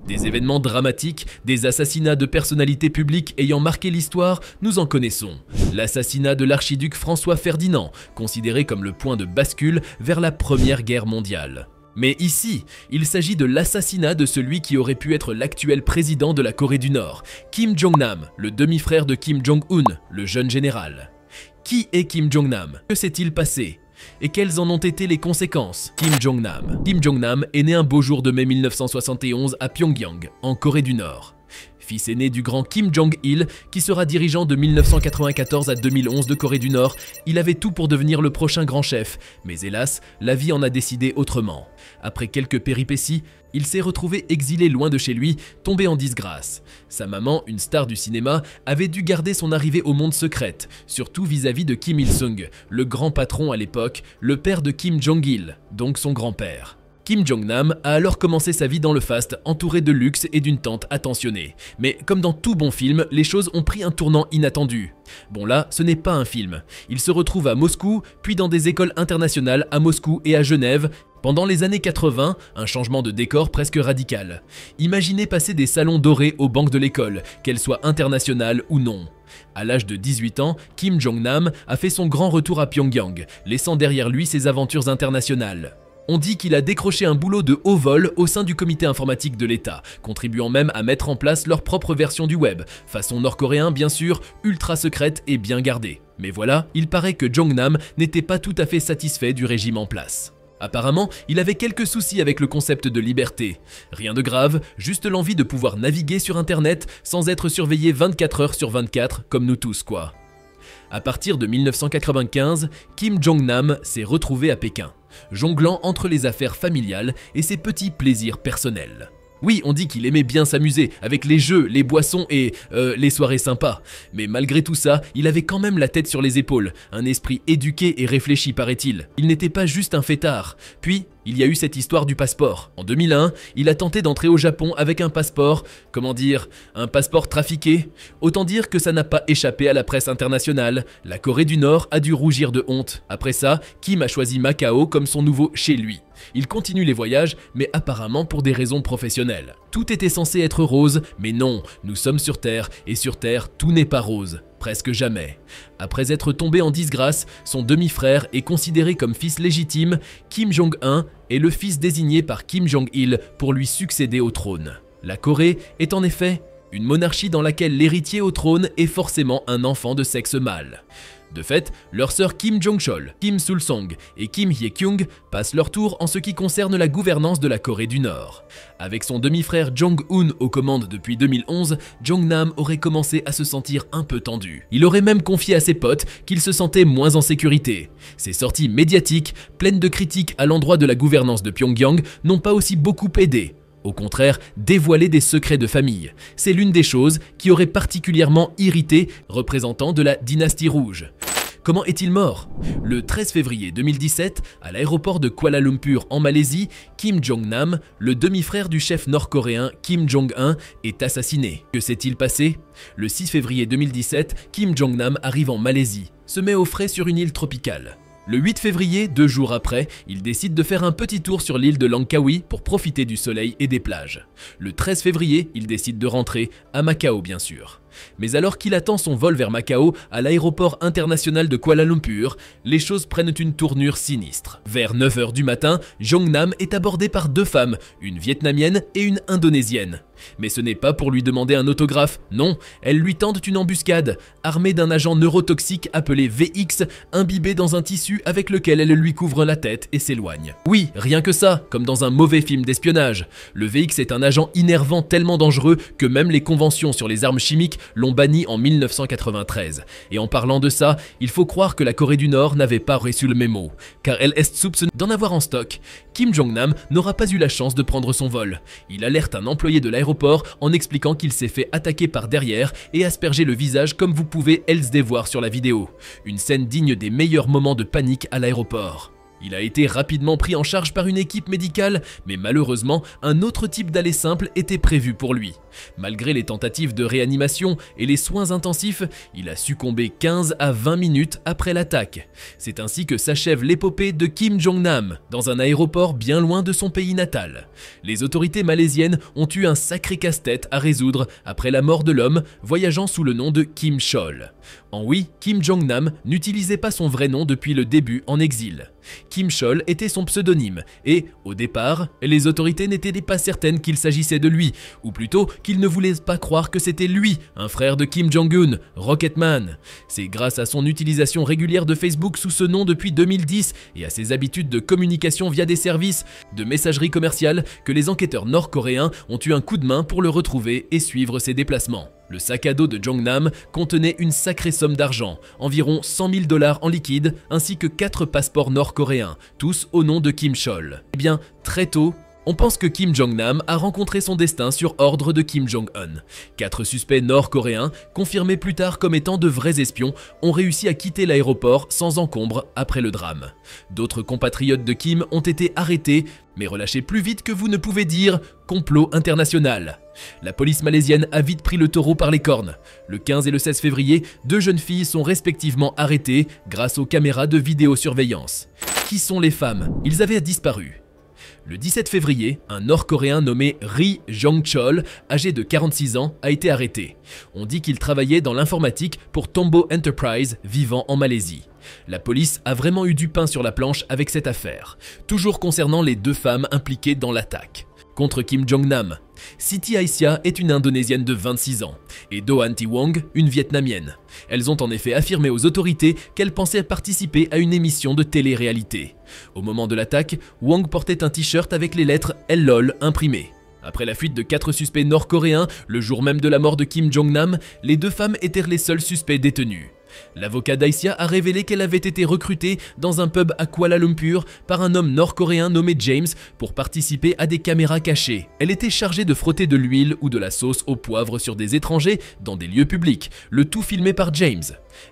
Des événements dramatiques, des assassinats de personnalités publiques ayant marqué l'histoire, nous en connaissons. L'assassinat de l'archiduc François Ferdinand, considéré comme le point de bascule vers la Première Guerre mondiale. Mais ici, il s'agit de l'assassinat de celui qui aurait pu être l'actuel président de la Corée du Nord, Kim Jong-nam, le demi-frère de Kim Jong-un, le jeune général. Qui est Kim Jong-nam? Que s'est-il passé? Et quelles en ont été les conséquences? Kim Jong-nam. Kim Jong-nam est né un beau jour de mai 1971 à Pyongyang, en Corée du Nord. Fils aîné du grand Kim Jong-il, qui sera dirigeant de 1994 à 2011 de Corée du Nord, il avait tout pour devenir le prochain grand chef, mais hélas, la vie en a décidé autrement. Après quelques péripéties, il s'est retrouvé exilé loin de chez lui, tombé en disgrâce. Sa maman, une star du cinéma, avait dû garder son arrivée au monde secrète, surtout vis-à-vis de Kim Il-sung, le grand patron à l'époque, le père de Kim Jong-il, donc son grand-père. Kim Jong-nam a alors commencé sa vie dans le faste, entouré de luxe et d'une tante attentionnée. Mais comme dans tout bon film, les choses ont pris un tournant inattendu. Bon là, ce n'est pas un film. Il se retrouve à Moscou, puis dans des écoles internationales à Moscou et à Genève. Pendant les années 80, un changement de décor presque radical. Imaginez passer des salons dorés aux bancs de l'école, qu'elles soient internationales ou non. À l'âge de 18 ans, Kim Jong-nam a fait son grand retour à Pyongyang, laissant derrière lui ses aventures internationales. On dit qu'il a décroché un boulot de haut vol au sein du comité informatique de l'État, contribuant même à mettre en place leur propre version du web, façon nord-coréen bien sûr, ultra secrète et bien gardée. Mais voilà, il paraît que Jong-nam n'était pas tout à fait satisfait du régime en place. Apparemment, il avait quelques soucis avec le concept de liberté. Rien de grave, juste l'envie de pouvoir naviguer sur internet sans être surveillé 24 heures sur 24 comme nous tous quoi. À partir de 1995, Kim Jong-nam s'est retrouvé à Pékin, jonglant entre les affaires familiales et ses petits plaisirs personnels. Oui, on dit qu'il aimait bien s'amuser avec les jeux, les boissons et les soirées sympas. Mais malgré tout ça, il avait quand même la tête sur les épaules, un esprit éduqué et réfléchi paraît-il. Il n'était pas juste un fêtard. Puis, il y a eu cette histoire du passeport. En 2001, il a tenté d'entrer au Japon avec un passeport, comment dire, un passeport trafiqué. Autant dire que ça n'a pas échappé à la presse internationale. La Corée du Nord a dû rougir de honte. Après ça, Kim a choisi Macao comme son nouveau chez lui. Il continue les voyages, mais apparemment pour des raisons professionnelles. Tout était censé être rose, mais non, nous sommes sur Terre, et sur Terre, tout n'est pas rose. Presque jamais. Après être tombé en disgrâce, son demi-frère est considéré comme fils légitime. Kim Jong-un est le fils désigné par Kim Jong-il pour lui succéder au trône. La Corée est en effet une monarchie dans laquelle l'héritier au trône est forcément un enfant de sexe mâle. De fait, leurs sœurs Kim Jong-chol, Kim Sul-song et Kim Hye-kyung passent leur tour en ce qui concerne la gouvernance de la Corée du Nord. Avec son demi-frère Jong-un aux commandes depuis 2011, Jong-nam aurait commencé à se sentir un peu tendu. Il aurait même confié à ses potes qu'il se sentait moins en sécurité. Ces sorties médiatiques, pleines de critiques à l'endroit de la gouvernance de Pyongyang, n'ont pas aussi beaucoup aidé. Au contraire, dévoiler des secrets de famille. C'est l'une des choses qui aurait particulièrement irrité représentant de la dynastie rouge. Comment est-il mort? Le 13 février 2017, à l'aéroport de Kuala Lumpur en Malaisie, Kim Jong-nam, le demi-frère du chef nord-coréen Kim Jong-un, est assassiné. Que s'est-il passé? Le 6 février 2017, Kim Jong-nam arrive en Malaisie, se met au frais sur une île tropicale. Le 8 février, 2 jours après, il décide de faire un petit tour sur l'île de Langkawi pour profiter du soleil et des plages. Le 13 février, il décide de rentrer, à Macao bien sûr. Mais alors qu'il attend son vol vers Macao, à l'aéroport international de Kuala Lumpur, les choses prennent une tournure sinistre. Vers 9 h du matin, Jong-nam est abordé par 2 femmes, une vietnamienne et une indonésienne. Mais ce n'est pas pour lui demander un autographe, non, elles lui tendent une embuscade, armée d'un agent neurotoxique appelé VX, imbibé dans un tissu avec lequel elle lui couvre la tête et s'éloigne. Oui, rien que ça, comme dans un mauvais film d'espionnage. Le VX est un agent innervant tellement dangereux que même les conventions sur les armes chimiques l'ont banni en 1993. Et en parlant de ça, il faut croire que la Corée du Nord n'avait pas reçu le mémo, car elle est soupçonnée d'en avoir en stock. Kim Jong-nam n'aura pas eu la chance de prendre son vol. Il alerte un employé de l'aéroport en expliquant qu'il s'est fait attaquer par derrière et asperger le visage comme vous pouvez voir sur la vidéo. Une scène digne des meilleurs moments de panique à l'aéroport. Il a été rapidement pris en charge par une équipe médicale, mais malheureusement, un autre type d'aller simple était prévu pour lui. Malgré les tentatives de réanimation et les soins intensifs, il a succombé 15 à 20 minutes après l'attaque. C'est ainsi que s'achève l'épopée de Kim Jong-nam, dans un aéroport bien loin de son pays natal. Les autorités malaisiennes ont eu un sacré casse-tête à résoudre après la mort de l'homme voyageant sous le nom de Kim Chol. En oui, Kim Jong-nam n'utilisait pas son vrai nom depuis le début en exil. Kim Chol était son pseudonyme et, au départ, les autorités n'étaient pas certaines qu'il s'agissait de lui, ou plutôt qu'ils ne voulaient pas croire que c'était lui, un frère de Kim Jong-un, Rocketman. C'est grâce à son utilisation régulière de Facebook sous ce nom depuis 2010 et à ses habitudes de communication via des services de messagerie commerciale que les enquêteurs nord-coréens ont eu un coup de main pour le retrouver et suivre ses déplacements. Le sac à dos de Jong-nam contenait une sacrée somme d'argent, environ 100 000 $ en liquide, ainsi que 4 passeports nord-coréens, tous au nom de Kim Chol. Eh bien, très tôt, on pense que Kim Jong-nam a rencontré son destin sur ordre de Kim Jong-un. 4 suspects nord-coréens, confirmés plus tard comme étant de vrais espions, ont réussi à quitter l'aéroport sans encombre après le drame. D'autres compatriotes de Kim ont été arrêtés, mais relâchés plus vite que vous ne pouvez dire complot international. La police malaisienne a vite pris le taureau par les cornes. Le 15 et le 16 février, 2 jeunes filles sont respectivement arrêtées grâce aux caméras de vidéosurveillance. Qui sont les femmes? Ils avaient disparu. Le 17 février, un Nord-Coréen nommé Ri Jong-chol, âgé de 46 ans, a été arrêté. On dit qu'il travaillait dans l'informatique pour Tombo Enterprise, vivant en Malaisie. La police a vraiment eu du pain sur la planche avec cette affaire, toujours concernant les 2 femmes impliquées dans l'attaque. Contre Kim Jong-nam, Siti Aisyah est une Indonésienne de 26 ans et Do Han Thi Wong une Vietnamienne. Elles ont en effet affirmé aux autorités qu'elles pensaient participer à une émission de télé-réalité. Au moment de l'attaque, Wong portait un t-shirt avec les lettres LOL imprimées. Après la fuite de 4 suspects nord-coréens, le jour même de la mort de Kim Jong-nam, les 2 femmes étaient les seuls suspects détenus. L'avocat d'Aisyah a révélé qu'elle avait été recrutée dans un pub à Kuala Lumpur par un homme nord-coréen nommé James pour participer à des caméras cachées. Elle était chargée de frotter de l'huile ou de la sauce au poivre sur des étrangers dans des lieux publics, le tout filmé par James.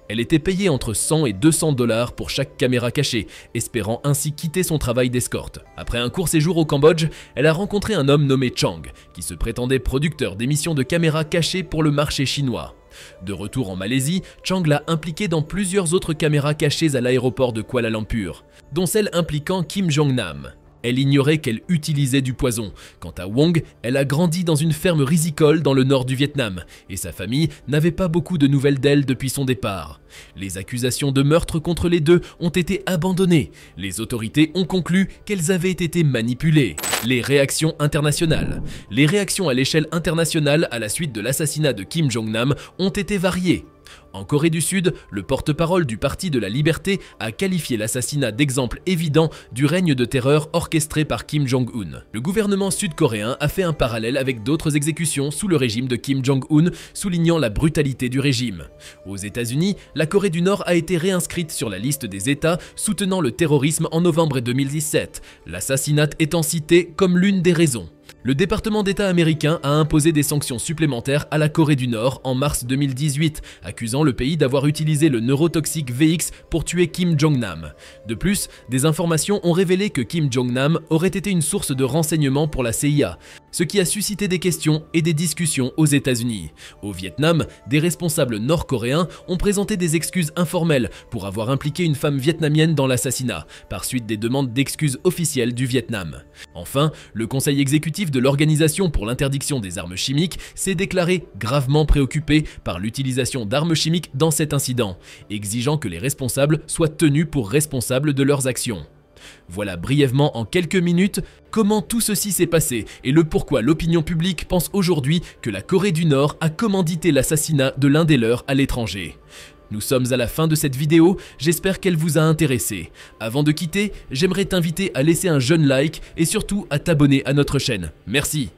Elle était payée entre 100 et 200 $ pour chaque caméra cachée, espérant ainsi quitter son travail d'escorte. Après un court séjour au Cambodge, elle a rencontré un homme nommé Chang, qui se prétendait producteur d'émissions de caméras cachées pour le marché chinois. De retour en Malaisie, Chang l'a impliqué dans plusieurs autres caméras cachées à l'aéroport de Kuala Lumpur, dont celle impliquant Kim Jong-nam. Elle ignorait qu'elle utilisait du poison. Quant à Wong, elle a grandi dans une ferme risicole dans le nord du Vietnam, et sa famille n'avait pas beaucoup de nouvelles d'elle depuis son départ. Les accusations de meurtre contre les 2 ont été abandonnées. Les autorités ont conclu qu'elles avaient été manipulées. Les réactions internationales. Les réactions à l'échelle internationale à la suite de l'assassinat de Kim Jong-nam ont été variées. En Corée du Sud, le porte-parole du Parti de la Liberté a qualifié l'assassinat d'exemple évident du règne de terreur orchestré par Kim Jong-un. Le gouvernement sud-coréen a fait un parallèle avec d'autres exécutions sous le régime de Kim Jong-un, soulignant la brutalité du régime. Aux États-Unis, la Corée du Nord a été réinscrite sur la liste des États soutenant le terrorisme en novembre 2017, l'assassinat étant cité comme l'une des raisons. Le département d'État américain a imposé des sanctions supplémentaires à la Corée du Nord en mars 2018, accusant le pays d'avoir utilisé le neurotoxique VX pour tuer Kim Jong-nam. De plus, des informations ont révélé que Kim Jong-nam aurait été une source de renseignements pour la CIA, ce qui a suscité des questions et des discussions aux États-Unis. Au Vietnam, des responsables nord-coréens ont présenté des excuses informelles pour avoir impliqué une femme vietnamienne dans l'assassinat, par suite des demandes d'excuses officielles du Vietnam. Enfin, le conseil exécutif de l'Organisation pour l'interdiction des armes chimiques s'est déclaré gravement préoccupé par l'utilisation d'armes chimiques dans cet incident, exigeant que les responsables soient tenus pour responsables de leurs actions. Voilà brièvement en quelques minutes comment tout ceci s'est passé et le pourquoi l'opinion publique pense aujourd'hui que la Corée du Nord a commandité l'assassinat de l'un des leurs à l'étranger. Nous sommes à la fin de cette vidéo, j'espère qu'elle vous a intéressé. Avant de quitter, j'aimerais t'inviter à laisser un jeune like et surtout à t'abonner à notre chaîne. Merci.